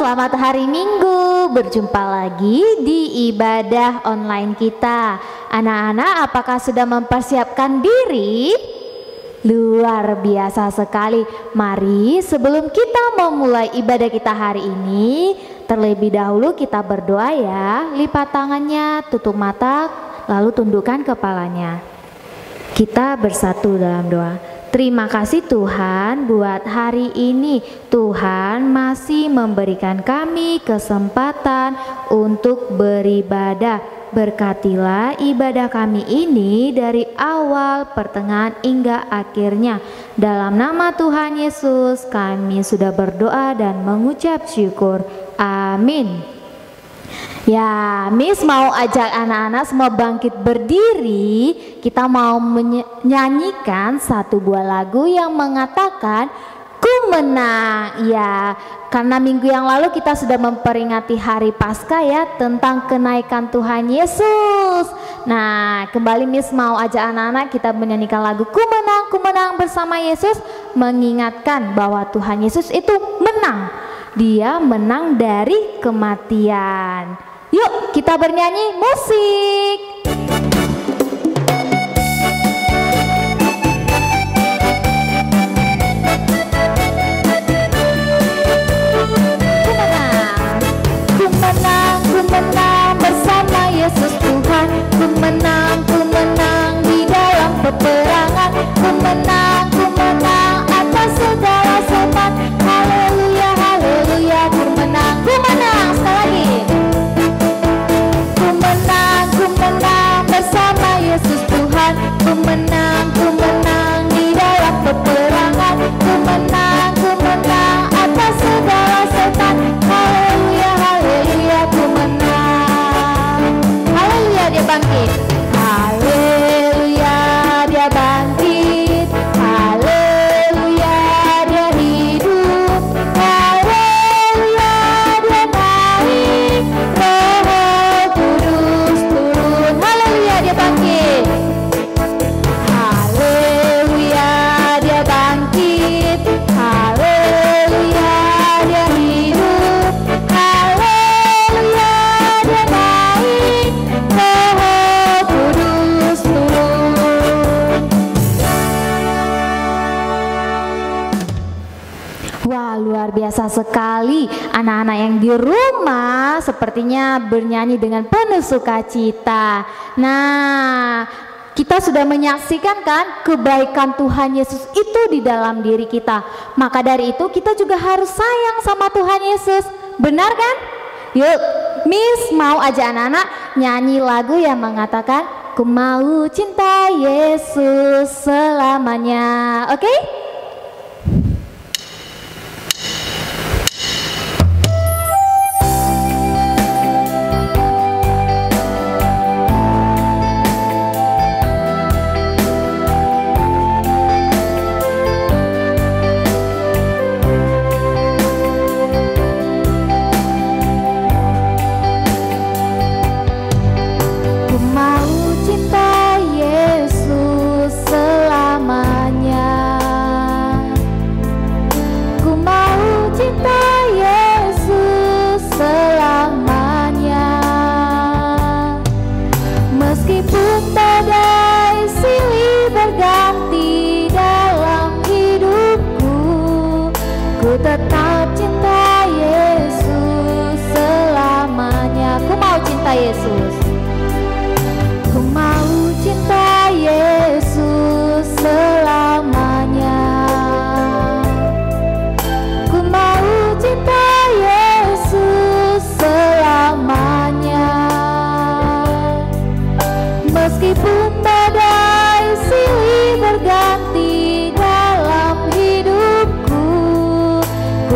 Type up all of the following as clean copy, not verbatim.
selamat hari Minggu. Berjumpa lagi di ibadah online kita. Anak-anak, apakah sudah mempersiapkan diri? Luar biasa sekali. Mari sebelum kita memulai ibadah kita hari ini, terlebih dahulu kita berdoa ya. Lipat tangannya, tutup mata, lalu tundukkan kepalanya. Kita bersatu dalam doa. Terima kasih Tuhan buat hari ini. Tuhan masih memberikan kami kesempatan untuk beribadah. Berkatilah ibadah kami ini dari awal, pertengahan hingga akhirnya. Dalam nama Tuhan Yesus kami sudah berdoa dan mengucap syukur. Amin. Ya, Miss mau ajak anak-anak semua bangkit berdiri. Kita mau menyanyikan satu buah lagu yang mengatakan ku menang. Ya, karena minggu yang lalu kita sudah memperingati hari Paskah ya, tentang kenaikan Tuhan Yesus. Nah, kembali Miss mau ajak anak-anak kita menyanyikan lagu ku menang bersama Yesus, mengingatkan bahwa Tuhan Yesus itu menang. Dia menang dari kematian. Yuk kita bernyanyi, musik. Ku menang bersama Yesus Tuhan. Ku menang di dalam peperangan. Ku menang atas segala setan. Haleluya, haleluya. Ku menang sekali lagi. Ku menang bersama Yesus Tuhan. Ku menang di dalam peperangan. Ku menang atas segala setan. Haleluya, haleluya. Ku menang. Haleluya, dia bangkit. Haleluya, dia bangkit. Haleluya, dia hidup. Haleluya, dia naik. Roh Kudus turun. Haleluya, dia bangkit. Haleluya, dia bangkit. Haleluya, dia hidup. Haleluya, dia naik. Roh Kudus turun. Wah, luar biasa sekali. Anak-anak yang di rumah sepertinya bernyanyi dengan penuh sukacita. Nah, kita sudah menyaksikan kan kebaikan Tuhan Yesus itu di dalam diri kita. Maka dari itu kita juga harus sayang sama Tuhan Yesus. Benar kan? Yuk, Miss mau ajak anak-anak nyanyi lagu yang mengatakan ku mau cinta Yesus selamanya. Oke? Ku mau cinta Yesus selamanya. Ku mau cinta Yesus selamanya. Meskipun badai silih berganti dalam hidupku, ku tetap cinta Yesus selamanya. Ku mau cinta Yesus. Ku mau cinta Yesus selamanya. Ku mau cinta Yesus selamanya. Meskipun badai silih berganti dalam hidupku, ku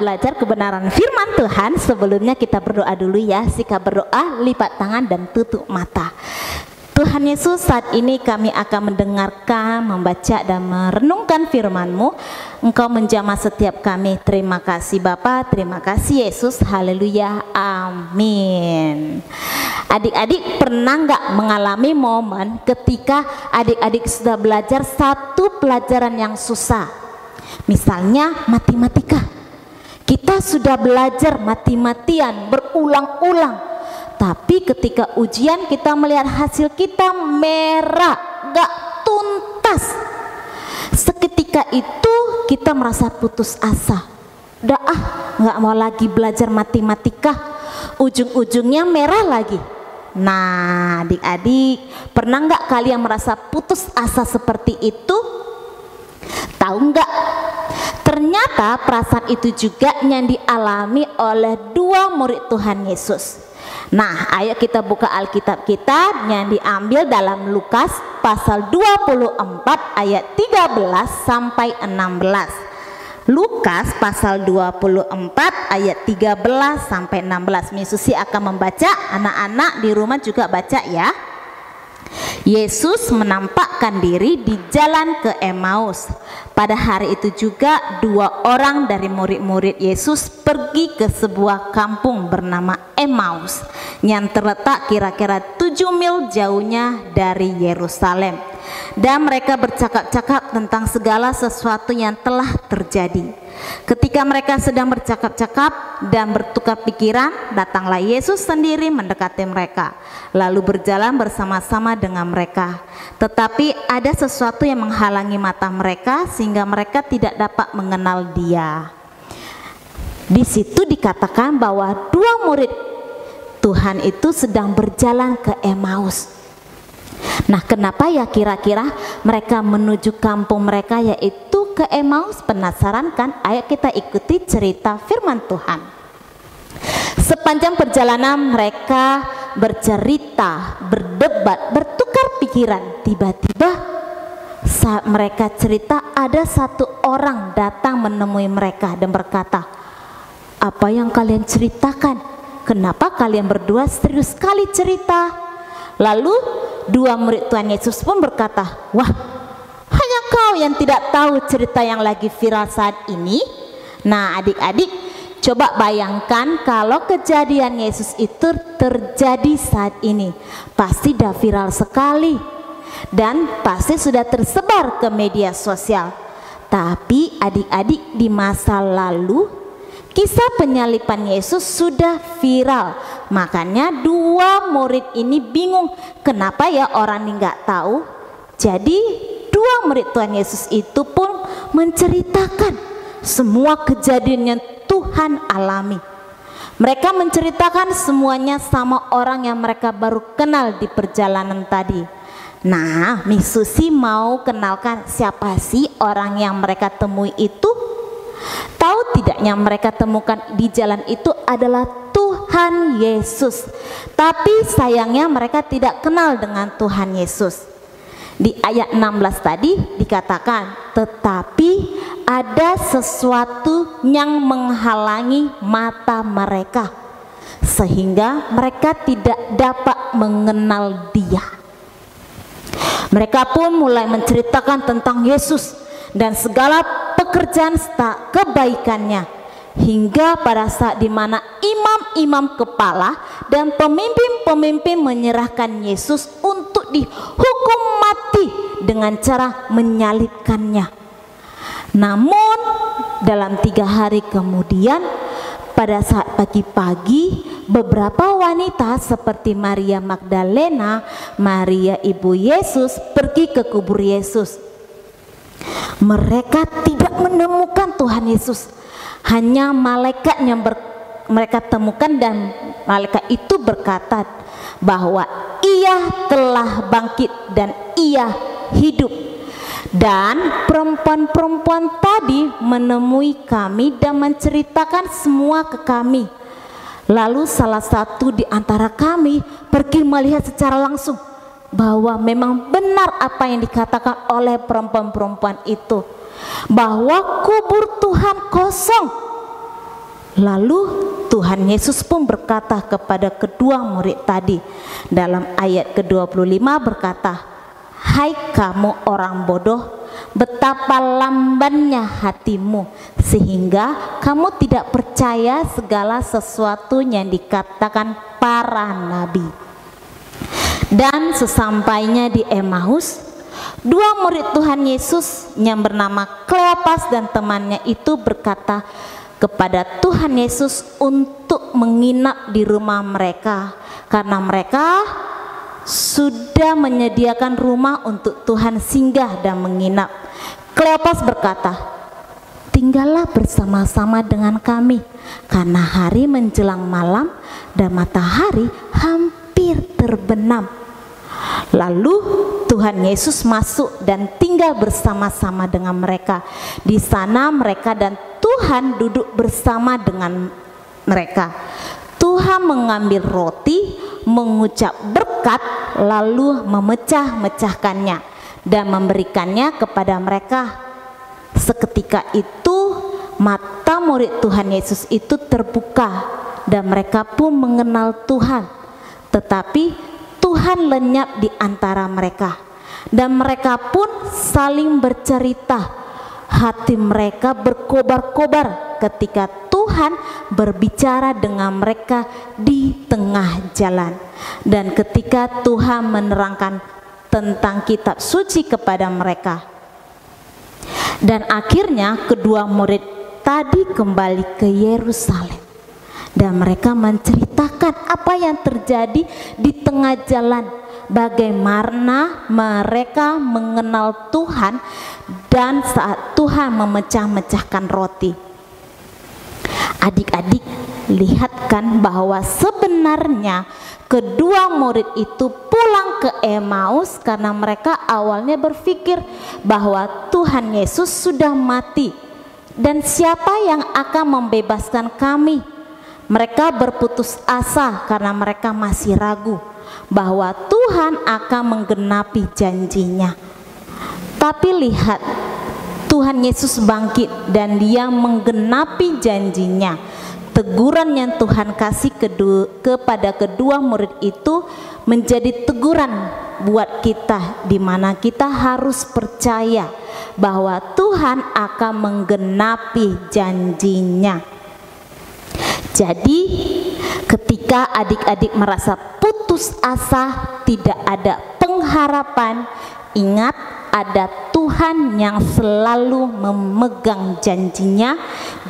belajar kebenaran firman Tuhan, sebelumnya kita berdoa dulu ya. Sikap berdoa, lipat tangan dan tutup mata. Tuhan Yesus, saat ini kami akan mendengarkan, membaca dan merenungkan firman-Mu. Engkau menjamah setiap kami. Terima kasih Bapa, terima kasih Yesus. Haleluya, amin. Adik-adik pernah nggak mengalami momen ketika adik-adik sudah belajar satu pelajaran yang susah? Misalnya matematika. Kita sudah belajar mati-matian berulang-ulang, tapi ketika ujian kita melihat hasil kita merah, gak tuntas. Seketika itu kita merasa putus asa. Udah gak mau lagi belajar matematika, ujung-ujungnya merah lagi. Nah adik-adik, pernah gak kalian merasa putus asa seperti itu? Tahu nggak? Ternyata perasaan itu juga yang dialami oleh dua murid Tuhan Yesus. Nah, ayo kita buka Alkitab kita yang diambil dalam Lukas pasal 24 ayat 13 sampai 16. Lukas pasal 24 ayat 13 sampai 16. Miss Susi akan membaca, anak-anak di rumah juga baca ya. Yesus menampakkan diri di jalan ke Emmaus. Pada hari itu juga dua orang dari murid-murid Yesus pergi ke sebuah kampung bernama Emmaus yang terletak kira-kira 7 mil jauhnya dari Yerusalem. Dan mereka bercakap-cakap tentang segala sesuatu yang telah terjadi. Ketika mereka sedang bercakap-cakap dan bertukar pikiran, datanglah Yesus sendiri mendekati mereka, lalu berjalan bersama-sama dengan mereka. Tetapi ada sesuatu yang menghalangi mata mereka sehingga mereka tidak dapat mengenal Dia. Di situ dikatakan bahwa dua murid Tuhan itu sedang berjalan ke Emmaus. Nah, kenapa ya kira-kira mereka menuju kampung mereka yaitu ke Emmaus? Penasaran kan? Ayo kita ikuti cerita firman Tuhan. Sepanjang perjalanan mereka bercerita, berdebat, bertukar pikiran. Tiba-tiba saat mereka cerita, ada satu orang datang menemui mereka dan berkata, "Apa yang kalian ceritakan? Kenapa kalian berdua serius sekali cerita?" Lalu dua murid Tuhan Yesus pun berkata, "Wah, hanya kau yang tidak tahu cerita yang lagi viral saat ini?" Nah adik-adik, coba bayangkan kalau kejadian Yesus itu terjadi saat ini. Pasti dah viral sekali dan pasti sudah tersebar ke media sosial. Tapi adik-adik, di masa lalu kisah penyaliban Yesus sudah viral. Makanya dua murid ini bingung, kenapa ya orang ini nggak tahu. Jadi dua murid Tuhan Yesus itu pun menceritakan semua kejadian yang Tuhan alami. Mereka menceritakan semuanya sama orang yang mereka baru kenal di perjalanan tadi. Nah, Miss Susi mau kenalkan siapa sih orang yang mereka temui itu? Tahu tidak yang mereka temukan di jalan itu adalah Tuhan Yesus. Tapi sayangnya mereka tidak kenal dengan Tuhan Yesus. Di ayat 16 tadi dikatakan, tetapi ada sesuatu yang menghalangi mata mereka sehingga mereka tidak dapat mengenal Dia. Mereka pun mulai menceritakan tentang Yesus dan segala pekerjaan serta kebaikannya, hingga pada saat dimana imam-imam kepala dan pemimpin-pemimpin menyerahkan Yesus untuk dihukum mati dengan cara menyalibkannya. Namun dalam 3 hari kemudian, pada saat pagi-pagi, beberapa wanita seperti Maria Magdalena, Maria ibu Yesus pergi ke kubur Yesus. Mereka tidak menemukan Tuhan Yesus, hanya malaikat yang mereka temukan, dan malaikat itu berkata bahwa Ia telah bangkit dan Ia hidup. Dan perempuan-perempuan tadi menemui kami dan menceritakan semua ke kami. Lalu salah satu di antara kami pergi melihat secara langsung bahwa memang benar apa yang dikatakan oleh perempuan-perempuan itu, bahwa kubur Tuhan kosong. Lalu Tuhan Yesus pun berkata kepada kedua murid tadi dalam ayat ke-25 berkata, "Hai kamu orang bodoh, betapa lambannya hatimu sehingga kamu tidak percaya segala sesuatu yang dikatakan para nabi." Dan sesampainya di Emmaus, dua murid Tuhan Yesus yang bernama Kleopas dan temannya itu berkata kepada Tuhan Yesus untuk menginap di rumah mereka karena mereka sudah menyediakan rumah untuk Tuhan singgah dan menginap. Kleopas berkata, "Tinggallah bersama-sama dengan kami karena hari menjelang malam dan matahari hampir terbenam." Lalu Tuhan Yesus masuk dan tinggal bersama-sama dengan mereka. Di sana mereka dan Tuhan duduk bersama dengan mereka. Tuhan mengambil roti, mengucap berkat, lalu memecah-mecahkannya dan memberikannya kepada mereka. Seketika itu mata murid Tuhan Yesus itu terbuka dan mereka pun mengenal Tuhan. Tetapi Tuhan lenyap di antara mereka dan mereka pun saling bercerita. Hati mereka berkobar-kobar ketika Tuhan berbicara dengan mereka di tengah jalan. Dan ketika Tuhan menerangkan tentang kitab suci kepada mereka. Dan akhirnya kedua murid tadi kembali ke Yerusalem. Dan mereka menceritakan apa yang terjadi di tengah jalan, bagaimana mereka mengenal Tuhan dan saat Tuhan memecah-mecahkan roti. Adik-adik, lihatkan bahwa sebenarnya kedua murid itu pulang ke Emmaus karena mereka awalnya berpikir bahwa Tuhan Yesus sudah mati dan siapa yang akan membebaskan kami. Mereka berputus asa karena mereka masih ragu bahwa Tuhan akan menggenapi janjinya. Tapi lihat, Tuhan Yesus bangkit dan Dia menggenapi janjinya. Teguran yang Tuhan kasih kepada kedua murid itu menjadi teguran buat kita, di mana kita harus percaya bahwa Tuhan akan menggenapi janjinya. Jadi ketika adik-adik merasa putus asa, tidak ada pengharapan, ingat ada Tuhan yang selalu memegang janjinya.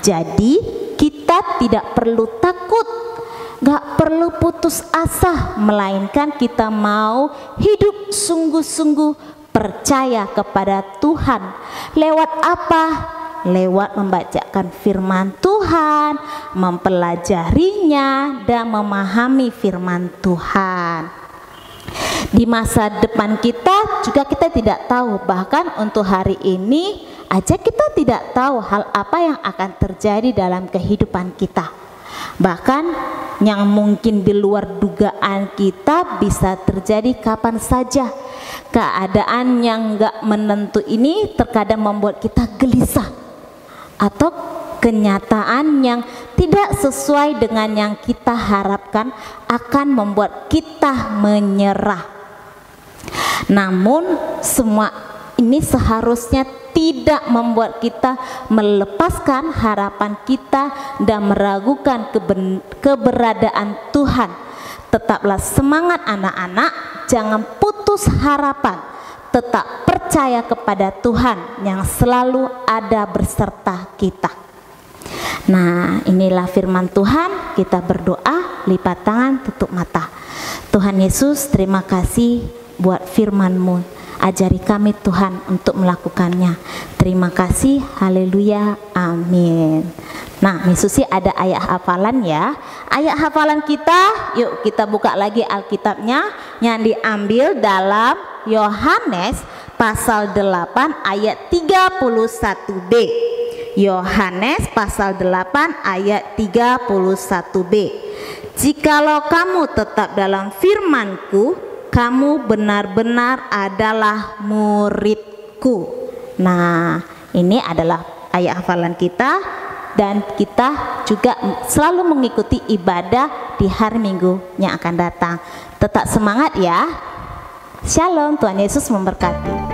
Jadi kita tidak perlu takut, gak perlu putus asa, melainkan kita mau hidup sungguh-sungguh percaya kepada Tuhan. Lewat apa? Lewat membacakan firman Tuhan, mempelajarinya dan memahami firman Tuhan. Di masa depan kita juga kita tidak tahu, bahkan untuk hari ini aja kita tidak tahu hal apa yang akan terjadi dalam kehidupan kita. Bahkan yang mungkin di luar dugaan kita bisa terjadi kapan saja. Keadaan yang gak menentu ini terkadang membuat kita gelisah, atau kenyataan yang tidak sesuai dengan yang kita harapkan akan membuat kita menyerah. Namun semua ini seharusnya tidak membuat kita melepaskan harapan kita dan meragukan keberadaan Tuhan. Tetaplah semangat anak-anak, jangan putus harapan. Tetap percaya kepada Tuhan yang selalu ada berserta kita. Nah, inilah firman Tuhan. Kita berdoa, lipat tangan, tutup mata. Tuhan Yesus, terima kasih buat firman-Mu. Ajari kami Tuhan untuk melakukannya. Terima kasih, haleluya, amin. Nah, Miss Susi ada ayat hafalan ya. Ayat hafalan kita, yuk kita buka lagi Alkitabnya yang diambil dalam Yohanes pasal 8 ayat 31b. Yohanes pasal 8 ayat 31b. Jikalau kamu tetap dalam firman-Ku, kamu benar-benar adalah murid-Ku. Nah, ini adalah ayat hafalan kita. dan kita juga selalu mengikuti ibadah di hari Minggu yang akan datang. Tetap semangat ya. Shalom, Tuhan Yesus memberkati.